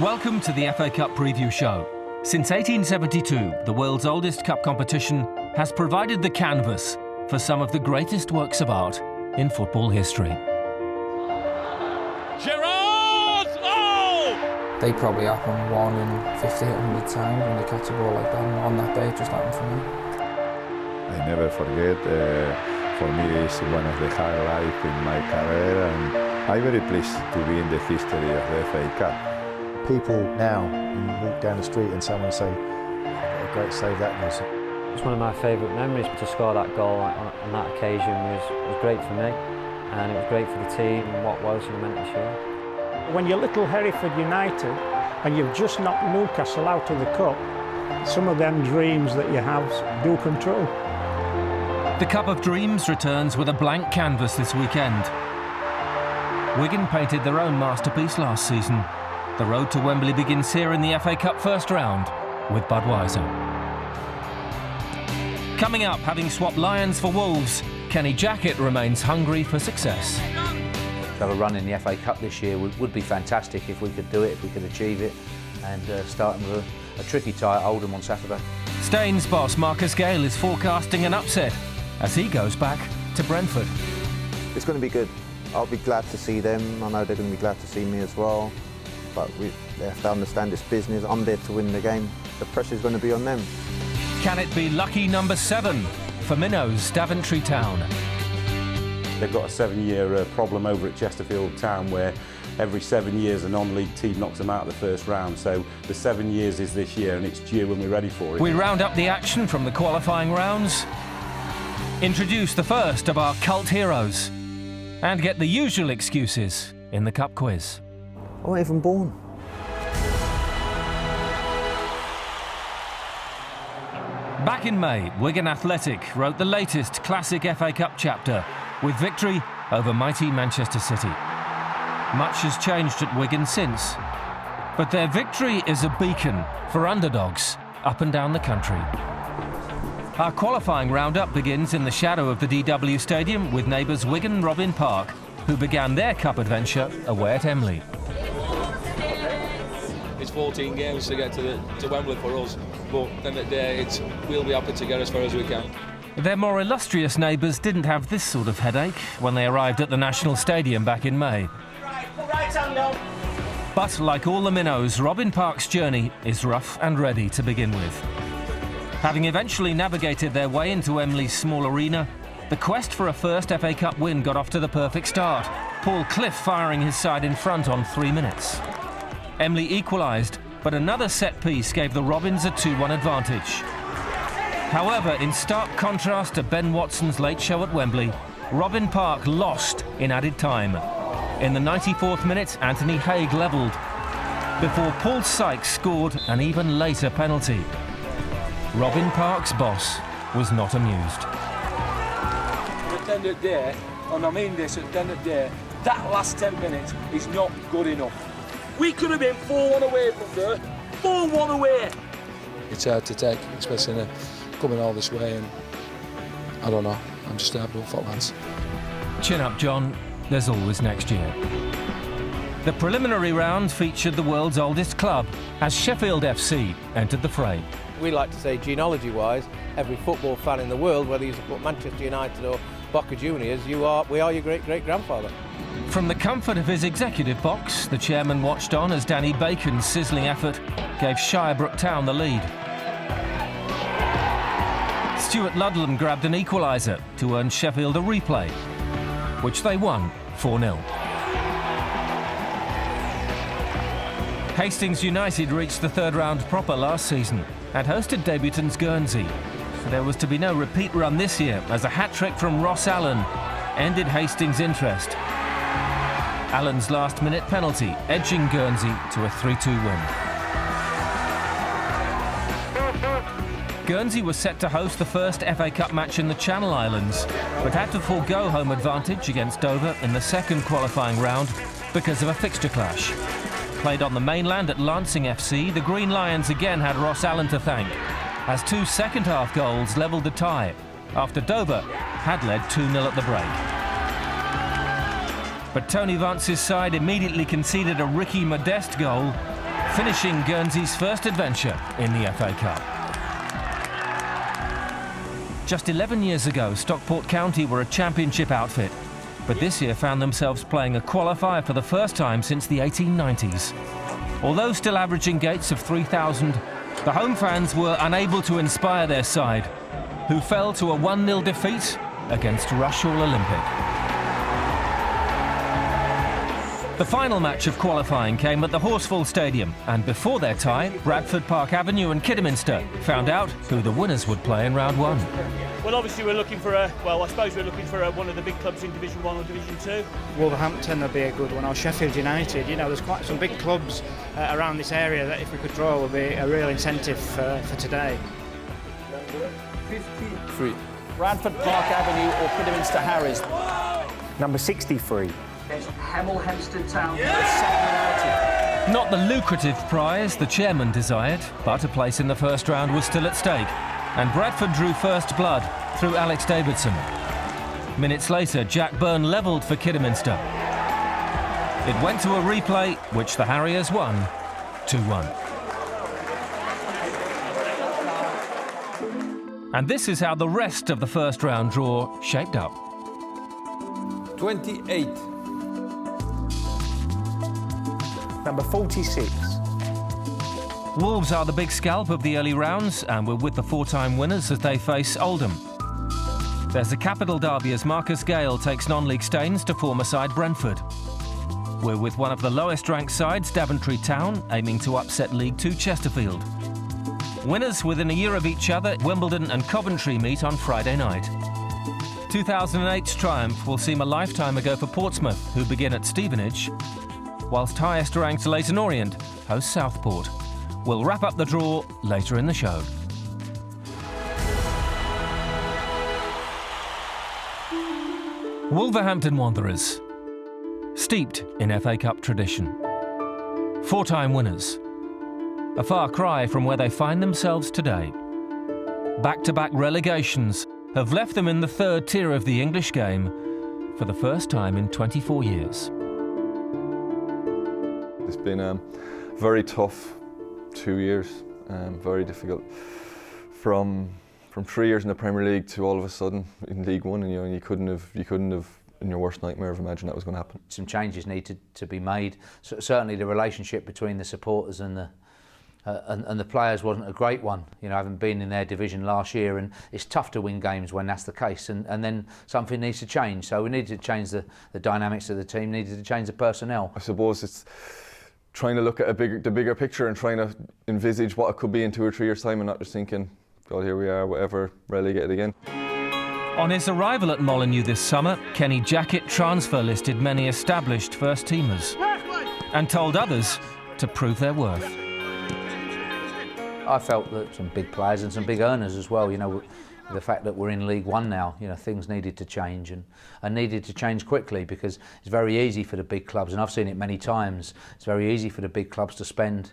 Welcome to the FA Cup preview show. Since 1872, the world's oldest cup competition has provided the canvas for some of the greatest works of art in football history. Gerrard! Oh! They probably happen 1 in 50, 100 times when you catch a ball like that, and on that day it just happened for me. I never forget, for me it's one of the highlights in my career, and I'm very pleased to be in the history of the FA Cup. People now, you walk down the street and someone say, what a great save that was. It's one of my favourite memories. To score that goal on that occasion was great for me, and it was great for the team and what Welsh are meant to show. When you're little Hereford United and you've just knocked Newcastle out of the cup, some of them dreams that you have do come true. The Cup of Dreams returns with a blank canvas this weekend. Wigan painted their own masterpiece last season. The road to Wembley begins here in the FA Cup first round with Budweiser. Coming up, having swapped Lions for Wolves, Kenny Jackett remains hungry for success. To have a run in the FA Cup this year would be fantastic if we could do it, if we could achieve it, and starting with a tricky tie at Oldham on Saturday. Staines boss Marcus Gale is forecasting an upset as he goes back to Brentford. It's going to be good. I'll be glad to see them. I know they're going to be glad to see me as well. But they have to understand this business. I'm there to win the game. The pressure's going to be on them. Can it be lucky number 7 for Minnows Daventry Town? They've got a 7-year problem over at Chesterfield Town where every 7 years a non-league team knocks them out of the first round. So the 7 years is this year and it's due when we're ready for it. We round up the action from the qualifying rounds, introduce the first of our cult heroes, and get the usual excuses in the Cup quiz. I wasn't even born. Back in May, Wigan Athletic wrote the latest classic FA Cup chapter with victory over mighty Manchester City. Much has changed at Wigan since, but their victory is a beacon for underdogs up and down the country. Our qualifying roundup begins in the shadow of the DW Stadium with neighbours Wigan Robin Park, who began their cup adventure away at Emley. It's 14 games to get to Wembley for us, but at the end of the day, we'll be happy to get as far as we can. Their more illustrious neighbours didn't have this sort of headache when they arrived at the National Stadium back in May. But like all the minnows, Robin Park's journey is rough and ready to begin with. Having eventually navigated their way into Emley's small arena, the quest for a first FA Cup win got off to the perfect start, Paul Cliff firing his side in front on 3 minutes. Emley equalised, but another set-piece gave the Robins a 2-1 advantage. However, in stark contrast to Ben Watson's late show at Wembley, Robin Park lost in added time. In the 94th minute, Anthony Haig levelled, before Paul Sykes scored an even later penalty. Robin Park's boss was not amused. At the end of the day, and I mean this, at the end of the day, that last 10 minutes is not good enough. We could have been 4-1 away from there. 4-1 away. It's hard to take, especially coming all this way, and I don't know. I'm just happy with Fotlands. Chin up, John. There's always next year. The preliminary round featured the world's oldest club as Sheffield FC entered the fray. We like to say, genealogy-wise, every football fan in the world, whether you support Manchester United or Boca Juniors, we are your great-great-grandfather. From the comfort of his executive box, the chairman watched on as Danny Bacon's sizzling effort gave Shirebrook Town the lead. Stuart Ludlam grabbed an equaliser to earn Sheffield a replay, which they won 4-0. Hastings United reached the third round proper last season and hosted debutants Guernsey. There was to be no repeat run this year as a hat-trick from Ross Allen ended Hastings' interest. Allen's last-minute penalty edging Guernsey to a 3-2 win. Guernsey was set to host the first FA Cup match in the Channel Islands, but had to forego home advantage against Dover in the second qualifying round because of a fixture clash. Played on the mainland at Lancing FC, the Green Lions again had Ross Allen to thank, as 2 second-half goals levelled the tie, after Dover had led 2-0 at the break. But Tony Vance's side immediately conceded a Ricky Modeste goal, finishing Guernsey's first adventure in the FA Cup. Just 11 years ago, Stockport County were a championship outfit, but this year found themselves playing a qualifier for the first time since the 1890s. Although still averaging gates of 3,000, the home fans were unable to inspire their side, who fell to a 1-0 defeat against Rushall Olympic. The final match of qualifying came at the Horsfall Stadium, and before their tie, Bradford Park Avenue and Kidderminster found out who the winners would play in round one. Well, obviously we're looking for one of the big clubs in Division 1 or Division 2. Wolverhampton would be a good one, or Sheffield United. You know, there's quite some big clubs around this area that if we could draw would be a real incentive for today. 53. Bradford Park Avenue or Kidderminster Harris. Number 63. There's Hemel Hempstead Town. Yes. Not the lucrative prize the chairman desired, but a place in the first round was still at stake, and Bradford drew first blood through Alex Davidson. Minutes later, Jack Byrne levelled for Kidderminster. It went to a replay, which the Harriers won 2-1. And this is how the rest of the first round draw shaped up. 28. Number 46. Wolves are the big scalp of the early rounds, and we're with the four-time winners as they face Oldham. There's a capital derby as Marcus Gale takes non-league Staines to former side Brentford. We're with one of the lowest-ranked sides, Daventry Town, aiming to upset League 2 Chesterfield. Winners within a year of each other, Wimbledon and Coventry meet on Friday night. 2008's triumph will seem a lifetime ago for Portsmouth, who begin at Stevenage, whilst highest-ranked Leyton Orient hosts Southport. We'll wrap up the draw later in the show. Wolverhampton Wanderers, steeped in FA Cup tradition. Four-time winners, a far cry from where they find themselves today. Back-to-back relegations have left them in the third tier of the English game for the first time in 24 years. It's been a very tough 2 years, very difficult. From 3 years in the Premier League to all of a sudden in League One, and you couldn't have in your worst nightmare have imagined that was going to happen. Some changes needed to be made. So certainly the relationship between the supporters and the players wasn't a great one. You know, having been in their division last year, and it's tough to win games when that's the case. And then something needs to change. So we needed to change the dynamics of the team. Needed to change the personnel. I suppose it's trying to look at the bigger picture and trying to envisage what it could be in 2 or 3 years' time, and not just thinking, God, here we are, whatever, relegated again. On his arrival at Molineux this summer, Kenny Jackett transfer listed many established first-teamers and told others to prove their worth. I felt that some big players and some big earners as well, you know, the fact that we're in League One now, you know, things needed to change and needed to change quickly, because it's very easy for the big clubs, and I've seen it many times, it's very easy for the big clubs to spend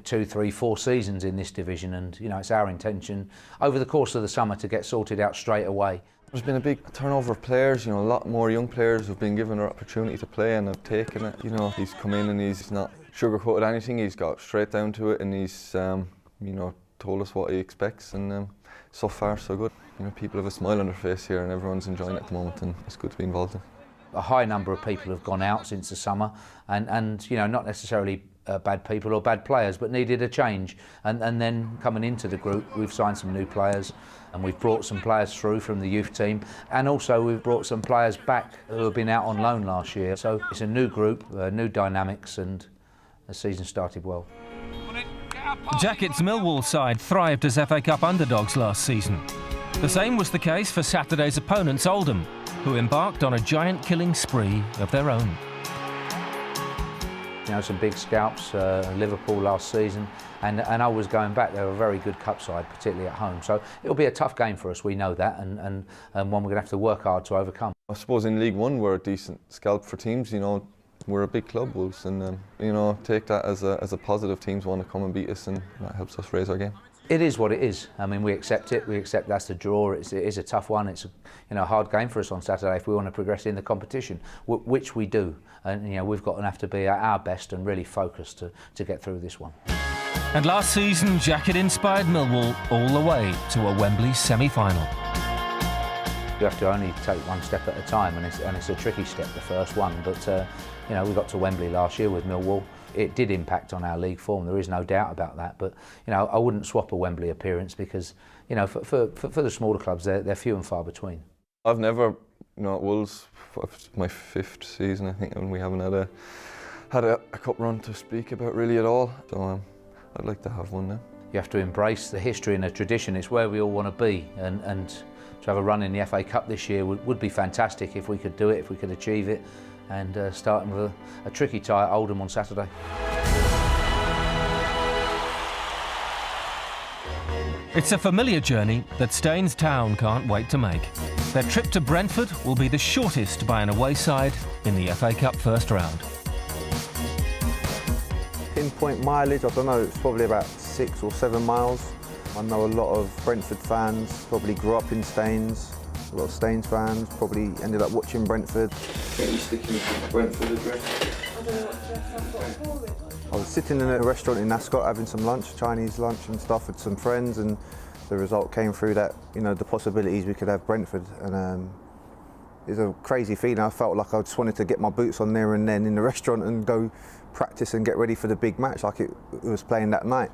2, 3, 4 seasons in this division, and you know, it's our intention over the course of the summer to get sorted out straight away. There's been a big turnover of players, you know, a lot more young players who've been given an opportunity to play and have taken it. You know, he's come in and he's not sugarcoated anything, he's got straight down to it, and he's, you know, told us what he expects, and so far so good. You know, people have a smile on their face here and everyone's enjoying it at the moment, and it's good to be involved in. A high number of people have gone out since the summer, and you know, not necessarily bad people or bad players, but needed a change. And then coming into the group, we've signed some new players, and we've brought some players through from the youth team, and also we've brought some players back who have been out on loan last year. So it's a new group, new dynamics, and the season started well. Jackett's Millwall side thrived as FA Cup underdogs last season. The same was the case for Saturday's opponents, Oldham, who embarked on a giant-killing spree of their own. You know, some big scalps, Liverpool last season, and I was going back, they were a very good cup side, particularly at home. So it'll be a tough game for us, we know that, and one we're going to have to work hard to overcome. I suppose in League One we're a decent scalp for teams, you know, we're a big club, Wolves, and you know, take that as a positive. Teams want to come and beat us, and that helps us raise our game. It is what it is. I mean, we accept it. We accept that's the draw. It is a tough one. It's a hard game for us on Saturday if we want to progress in the competition, which we do. And we've got to have to be at our best and really focused to get through this one. And last season, Jacket inspired Millwall all the way to a Wembley semi-final. You have to only take one step at a time, and it's a tricky step, the first one. But we got to Wembley last year with Millwall. It did impact on our league form. There is no doubt about that. But I wouldn't swap a Wembley appearance because for the smaller clubs, they're few and far between. I've never, at Wolves, it's my 5th season I think, and we haven't had a cup run to speak about really at all. So I'd like to have one now. You have to embrace the history and the tradition. It's where we all want to be, and to have a run in the FA Cup this year would be fantastic if we could do it, if we could achieve it, and starting with a tricky tie at Oldham on Saturday. It's a familiar journey that Staines Town can't wait to make. Their trip to Brentford will be the shortest by an away side in the FA Cup first round. Pinpoint mileage, I don't know, it's probably about 6 or 7 miles. I know a lot of Brentford fans probably grew up in Staines. A lot of Staines fans probably ended up watching Brentford. Can you stick in the Brentford address? I was sitting in a restaurant in Ascot having some lunch, Chinese lunch and stuff with some friends, and the result came through that, the possibilities we could have Brentford. And it was a crazy feeling. I felt like I just wanted to get my boots on there and then in the restaurant and go practice and get ready for the big match like it was playing that night.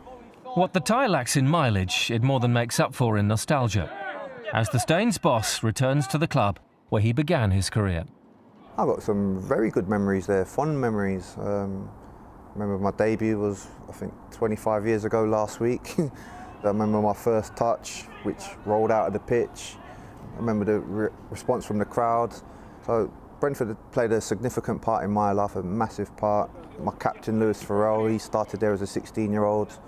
What the tie lacks in mileage, it more than makes up for in nostalgia, as the Staines boss returns to the club where he began his career. I've got some very good memories there, fond memories. I remember my debut was, I think, 25 years ago last week. I remember my first touch, which rolled out of the pitch. I remember the response from the crowd. So Brentford had played a significant part in my life, a massive part. My captain, Lewis Farrell, he started there as a 16-year-old.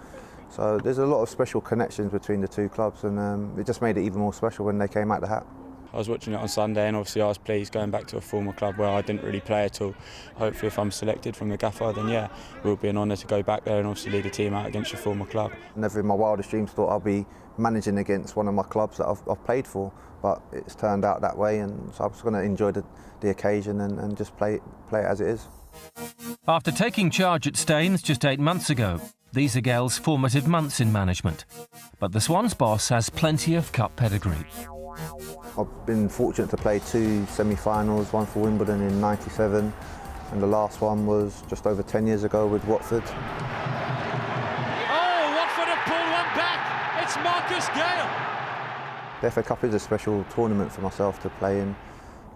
So there's a lot of special connections between the two clubs, and it just made it even more special when they came out the hat. I was watching it on Sunday, and obviously I was pleased going back to a former club where I didn't really play at all. Hopefully if I'm selected from the gaffer, then yeah, it will be an honour to go back there and obviously lead a team out against your former club. Never in my wildest dreams thought I'd be managing against one of my clubs that I've played for, but it's turned out that way, and so I was going to enjoy the occasion and just play it as it is. After taking charge at Staines just 8 months ago, these are Gail's formative months in management. But the Swans boss has plenty of cup pedigree. I've been fortunate to play 2 semi-finals, one for Wimbledon in '97, and the last one was just over 10 years ago with Watford. Oh, Watford have pulled one back. It's Marcus Gale. The FA Cup is a special tournament for myself to play in.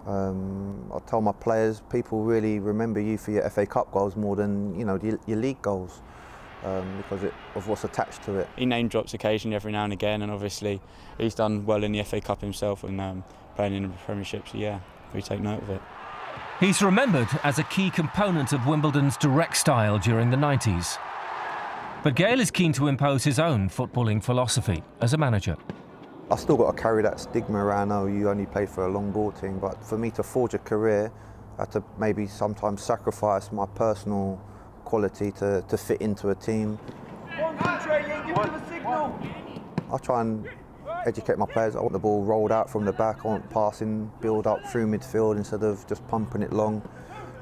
I tell my players, people really remember you for your FA Cup goals more than your league goals. Because of what's attached to it. He name drops occasionally every now and again, and obviously he's done well in the FA Cup himself and playing in the Premiership, so yeah, we take note of it. He's remembered as a key component of Wimbledon's direct style during the 90s. But Gale is keen to impose his own footballing philosophy as a manager. I still got to carry that stigma around, oh, you only played for a long ball team, but for me to forge a career, I had to maybe sometimes sacrifice my personal quality to fit into a team. I try and educate my players. I want the ball rolled out from the back, I want passing, build up through midfield instead of just pumping it long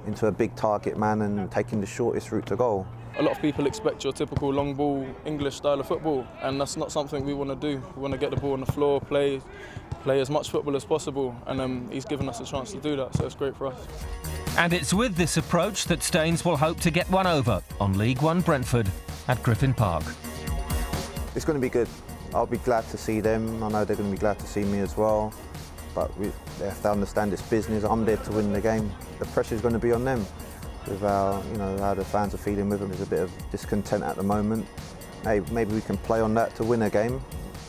into a big target man and taking the shortest route to goal. A lot of people expect your typical long ball English style of football, and that's not something we want to do. We want to get the ball on the floor, play as much football as possible, and he's given us a chance to do that, so it's great for us. And it's with this approach that Staines will hope to get one over on League One Brentford at Griffin Park. It's going to be good. I'll be glad to see them. I know they're going to be glad to see me as well. But they have to understand it's business. I'm there to win the game. The pressure's going to be on them. With how the fans are feeling with them. There's a bit of discontent at the moment. Hey, maybe we can play on that to win a game,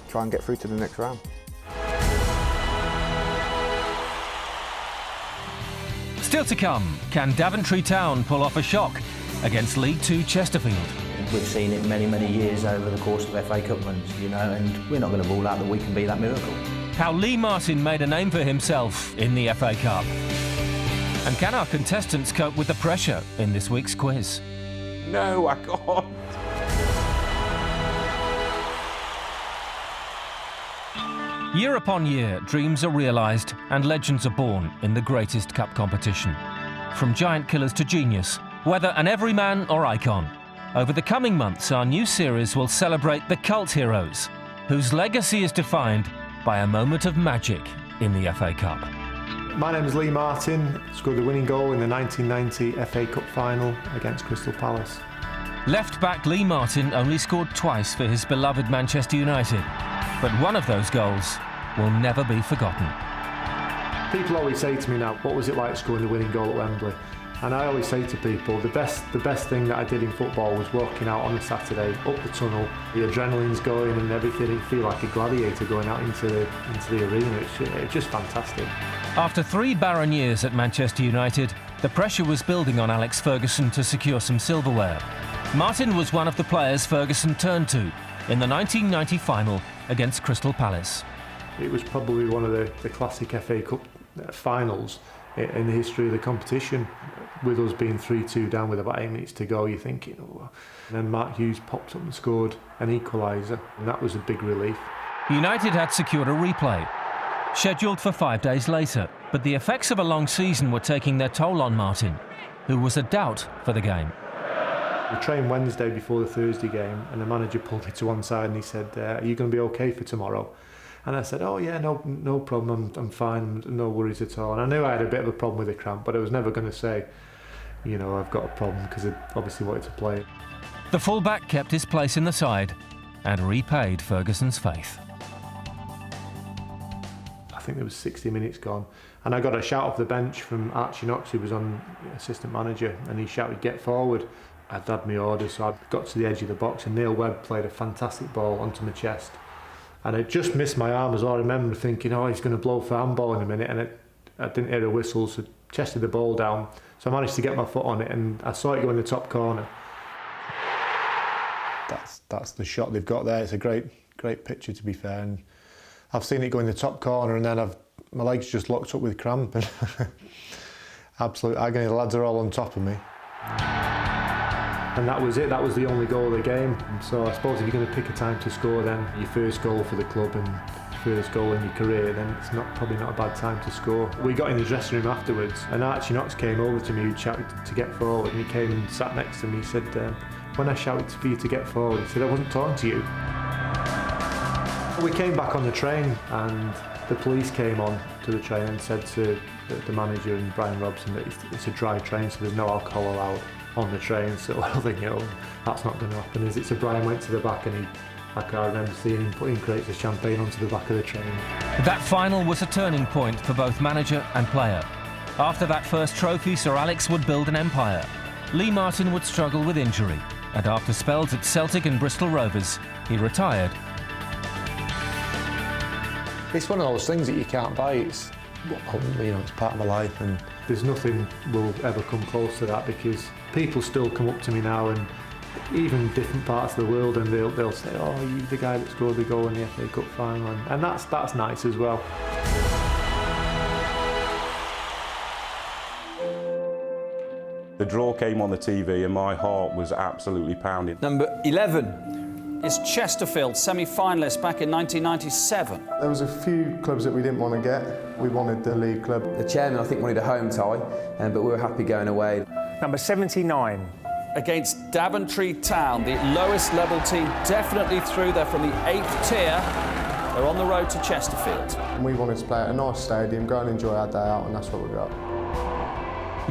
try and get through to the next round. Still to come, can Daventry Town pull off a shock against League Two Chesterfield? We've seen it many, many years over the course of FA Cup runs, and we're not going to rule out that we can be that miracle. How Lee Martin made a name for himself in the FA Cup. And can our contestants cope with the pressure in this week's quiz? No, I can't. Year upon year, dreams are realised and legends are born in the greatest cup competition. From giant killers to genius, whether an everyman or icon. Over the coming months, our new series will celebrate the cult heroes, whose legacy is defined by a moment of magic in the FA Cup. My name is Lee Martin, scored the winning goal in the 1990 FA Cup final against Crystal Palace. Left-back Lee Martin only scored twice for his beloved Manchester United, but one of those goals will never be forgotten. People always say to me now, what was it like scoring the winning goal at Wembley? And I always say to people, the best thing that I did in football was walking out on a Saturday, up the tunnel, the adrenaline's going and everything, you feel like a gladiator going out into the arena. It's just fantastic. After 3 barren years at Manchester United, the pressure was building on Alex Ferguson to secure some silverware. Martin was one of the players Ferguson turned to in the 1990 final against Crystal Palace. It was probably one of the classic FA Cup finals in the history of the competition. With us being 3-2 down with about 8 minutes to go, you're thinking, oh. And then Mark Hughes popped up and scored an equaliser, and that was a big relief. United had secured a replay, scheduled for 5 days later, but the effects of a long season were taking their toll on Martin, who was a doubt for the game. We trained Wednesday before the Thursday game, and the manager pulled me to one side and he said, are you going to be okay for tomorrow? And I said, oh yeah, no problem, I'm fine, no worries at all. And I knew I had a bit of a problem with the cramp, but I was never going to say, you know, I've got a problem, because I obviously wanted to play. The fullback kept his place in the side and repaid Ferguson's faith. I think there was 60 minutes gone, and I got a shout off the bench from Archie Knox, who was on assistant manager, and he shouted, get forward. I'd had my order, so I got to the edge of the box, and Neil Webb played a fantastic ball onto my chest. And it just missed my arm as well. I remember thinking, oh, he's going to blow for handball in a minute, and I didn't hear a whistle, so chested the ball down. So I managed to get my foot on it, and I saw it go in the top corner. That's the shot they've got there. It's a great picture, to be fair. And I've seen it go in the top corner, and then my legs just locked up with cramp, and absolute agony. The lads are all on top of me. And that was it, that was the only goal of the game. And so I suppose if you're going to pick a time to score, then your first goal for the club and first goal in your career, then it's probably not a bad time to score. We got in the dressing room afterwards, and Archie Knox came over to me, who shouted to get forward, and he came and sat next to me. He said, when I shouted for you to get forward, he said, I wasn't talking to you. We came back on the train, and the police came on to the train and said to the manager and Brian Robson that it's a dry train, so there's no alcohol allowed on the train. So I think, that's not going to happen, is it? So Brian went to the back, and I remember seeing him putting crates of champagne onto the back of the train. That final was a turning point for both manager and player. After that first trophy, Sir Alex would build an empire. Lee Martin would struggle with injury, and after spells at Celtic and Bristol Rovers, he retired. It's one of those things that you can't buy. It's part of my life, and there's nothing will ever come close to that, because people still come up to me now, and even different parts of the world, and they'll say, oh, you're the guy that scored the goal in the FA Cup final, and that's nice as well. The draw came on the TV and my heart was absolutely pounding. Number 11 is Chesterfield, semi-finalist back in 1997. There was a few clubs that we didn't want to get. We wanted the league club. The chairman, I think, wanted a home tie, but we were happy going away. Number 79. Against Daventry Town, the lowest level team, definitely through there from the 8th tier. They're on the road to Chesterfield. And we wanted to play at a nice stadium, go and enjoy our day out, and that's what we got.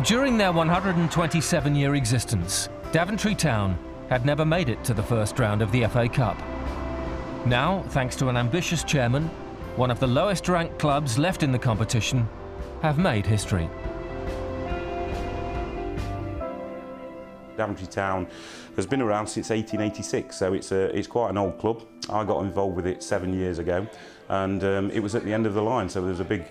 During their 127-year existence, Daventry Town had never made it to the first round of the FA Cup. Now, thanks to an ambitious chairman, one of the lowest-ranked clubs left in the competition have made history. Daventry Town has been around since 1886, so it's quite an old club. I got involved with it 7 years ago, and it was at the end of the line, so there's a big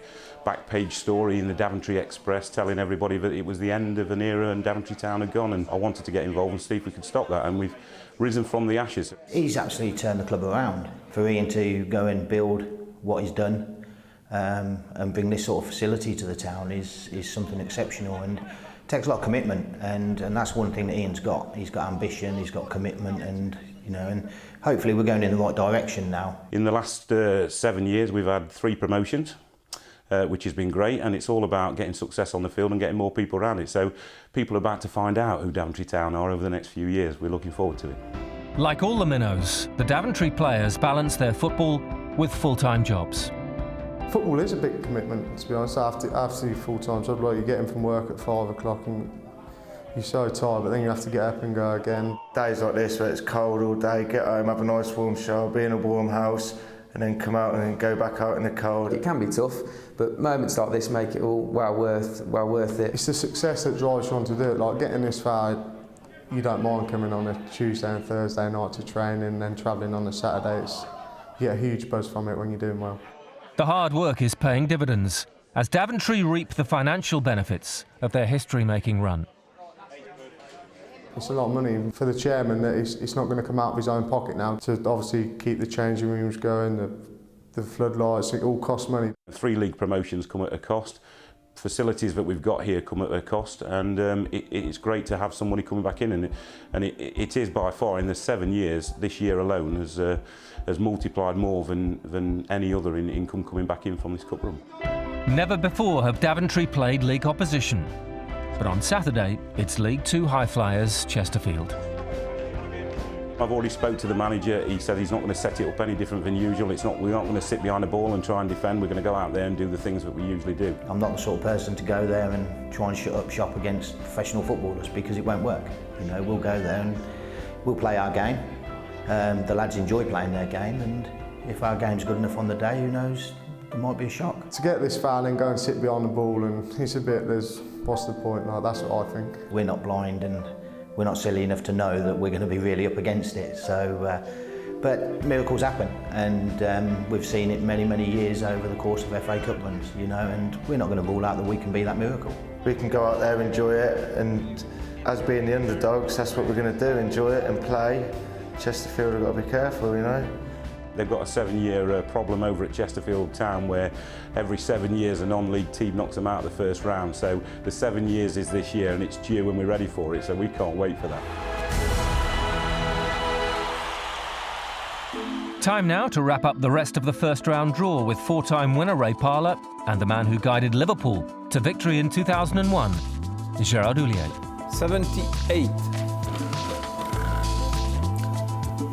back page story in the Daventry Express telling everybody that it was the end of an era and Daventry Town had gone, and I wanted to get involved and see if we could stop that, and we've risen from the ashes. He's absolutely turned the club around. For Ian to go and build what he's done and bring this sort of facility to the town is something exceptional, and takes a lot of commitment, and that's one thing that Ian's got. He's got ambition, he's got commitment, and you know, and hopefully we're going in the right direction now. In the last 7 years, we've had 3 promotions, which has been great, and it's all about getting success on the field and getting more people around it. So people are about to find out who Daventry Town are over the next few years. We're looking forward to it. Like all the minnows, the Daventry players balance their football with full-time jobs. Football is a big commitment, to be honest. After your full-time job, like you're getting from work at 5 o'clock and you're so tired, but then you have to get up and go again. Days like this where it's cold all day, get home, have a nice warm shower, be in a warm house, and then come out and then go back out in the cold. It can be tough, but moments like this make it all well worth it. It's the success that drives you on to do it. Like getting this far, you don't mind coming on a Tuesday and Thursday night to training and then travelling on a Saturday. You get a huge buzz from it when you're doing well. The hard work is paying dividends as Daventry reap the financial benefits of their history-making run. It's a lot of money for the chairman that it's not going to come out of his own pocket now to obviously keep the changing rooms going, the floodlights, it all costs money. 3 league promotions come at a cost. Facilities that we've got here come at a cost, and it's great to have somebody coming back in, and it is by far, in the 7 years, this year alone has multiplied more than any other in income coming back in from this cup run. Never before have Daventry played league opposition, but on Saturday it's League 2 high flyers Chesterfield. I've already spoke to the manager. He said he's not going to set it up any different than usual. We're not going to sit behind the ball and try and defend. We're going to go out there and do the things that we usually do. I'm not the sort of person to go there and try and shut up shop against professional footballers because it won't work. You know, we'll go there and we'll play our game. The lads enjoy playing their game, and if our game's good enough on the day, who knows, there might be a shock. To get this far and go and sit behind the ball, and it's a bit, what's the point? Like, that's what I think. We're not blind, and we're not silly enough to know that we're going to be really up against it. So, but miracles happen, and we've seen it many, many years over the course of FA Cup runs, you know, and we're not going to rule out that we can be that miracle. We can go out there, enjoy it, and as being the underdogs, that's what we're going to do, enjoy it and play. Chesterfield have got to be careful, you know. They've got a 7-year problem over at Chesterfield Town where every 7 years a non-league team knocks them out of the first round. So the 7 years is this year, and it's due when we're ready for it, so we can't wait for that. Time now to wrap up the rest of the first round draw with 4-time winner Ray Parlour and the man who guided Liverpool to victory in 2001, Gérard Houllier. 78.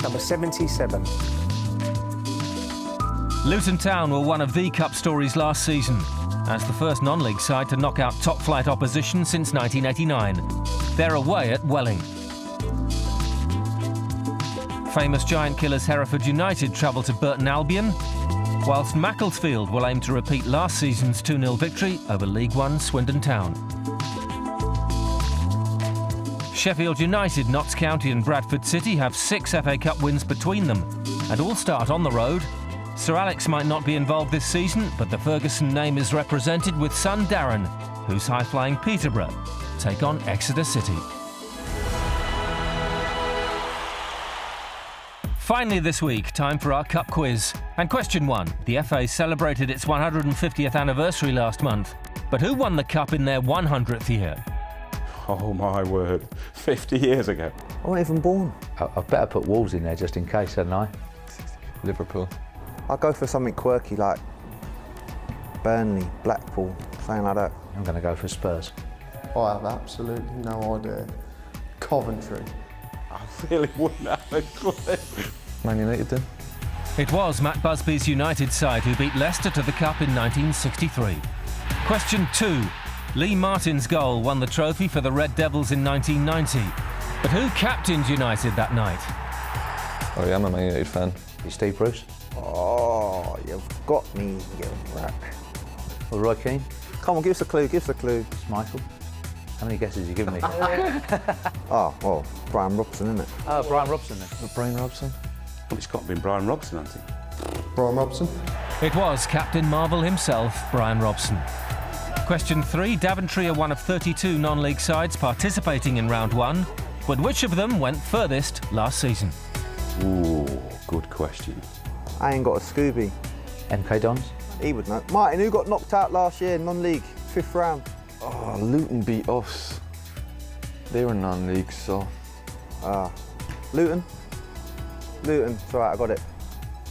Number 77. Luton Town were one of the cup stories last season, as the first non-league side to knock out top-flight opposition since 1989. They're away at Welling. Famous giant killers Hereford United travel to Burton Albion, whilst Macclesfield will aim to repeat last season's 2-0 victory over League One Swindon Town. Sheffield United, Notts County and Bradford City have 6 FA Cup wins between them, and all start on the road. Sir Alex might not be involved this season, but the Ferguson name is represented with son Darren, whose high-flying Peterborough take on Exeter City. Finally this week, time for our Cup quiz. And question 1. The FA celebrated its 150th anniversary last month, but who won the Cup in their 100th year? Oh my word, 50 years ago. I wasn't even born. I've better put Wolves in there just in case, hadn't I? Liverpool. I'll go for something quirky like Burnley, Blackpool, something like that. I'm going to go for Spurs. I have absolutely no idea. Coventry. I really wouldn't have a clue. Man United then? It was Matt Busby's United side who beat Leicester to the Cup in 1963. Question 2. Lee Martin's goal won the trophy for the Red Devils in 1990. But who captained United that night? Oh yeah, I'm a Man United fan. Steve Bruce? Oh, you've got me, you rat. Or Roy Keane? Come on, give us a clue, give us a clue. It's Michael. How many guesses are you giving me? Oh, well, Brian Robson, isn't it? Oh, Brian Robson then. Brian Robson? Well, it's got to be Brian Robson, hasn't it? Brian Robson. It was Captain Marvel himself, Brian Robson. Question 3. Daventry are one of 32 non-league sides participating in round 1, but which of them went furthest last season? Ooh, good question. I ain't got a Scooby. MK Dons? He would know. Martin, who got knocked out last year, non-league, 5th round? Oh, Luton beat us. They were non-league, so... Luton? Luton, it's alright, I got it.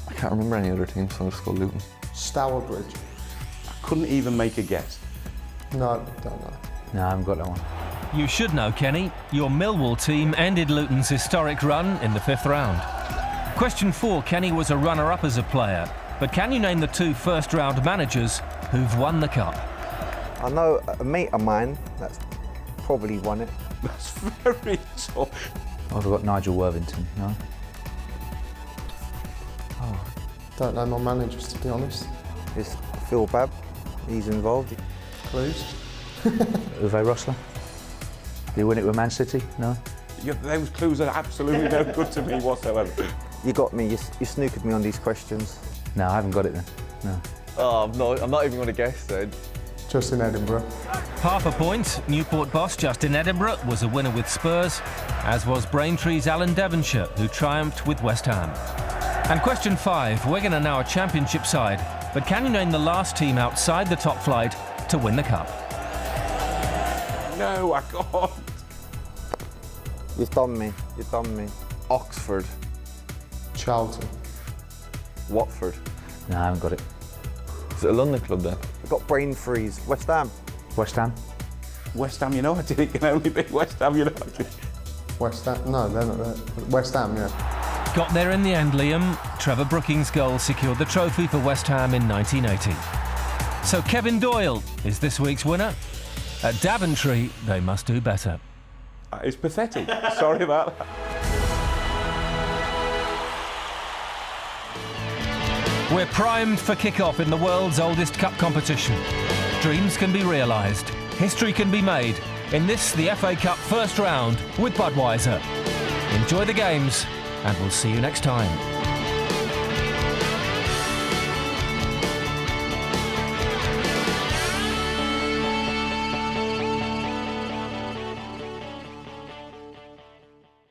I can't remember any other teams, so I'll just go Luton. Stourbridge. I couldn't even make a guess. No, don't know. No, I haven't got that one. You should know, Kenny. Your Millwall team ended Luton's historic run in the 5th round. Question 4, Kenny was a runner-up as a player, but can you name the 2 first-round managers who've won the cup? I know a mate of mine that's probably won it. That's very tough. I've got Nigel Worthington, no? Don't know my managers, to be honest. It's Phil Babb, he's involved. Clues? Uwe Rosler? Did he win it with Man City? No? Yeah, those clues are absolutely no good to me whatsoever. You got me, you snookered me on these questions. No, I haven't got it then, no. Oh, I'm not even going to guess then. Just in Edinburgh. Half a point. Newport boss Justin Edinburgh was a winner with Spurs, as was Braintree's Alan Devonshire, who triumphed with West Ham. And question 5, Wigan are now a championship side, but can you name the last team outside the top flight to win the cup? No, I can't. You've done me. Oxford. Charlton. Watford. No, I haven't got it. Is it a London club then? We've got brain freeze. West Ham. West Ham? West Ham United, it can only be West Ham United. West Ham? No, they're not there. West Ham, yeah. Got there in the end, Liam. Trevor Brookings' goal secured the trophy for West Ham in 1980. So Kevin Doyle is this week's winner. At Daventry, they must do better. It's pathetic. Sorry about that. We're primed for kick-off in the world's oldest cup competition. Dreams can be realised. History can be made in this, the FA Cup first round with Budweiser. Enjoy the games, and we'll see you next time.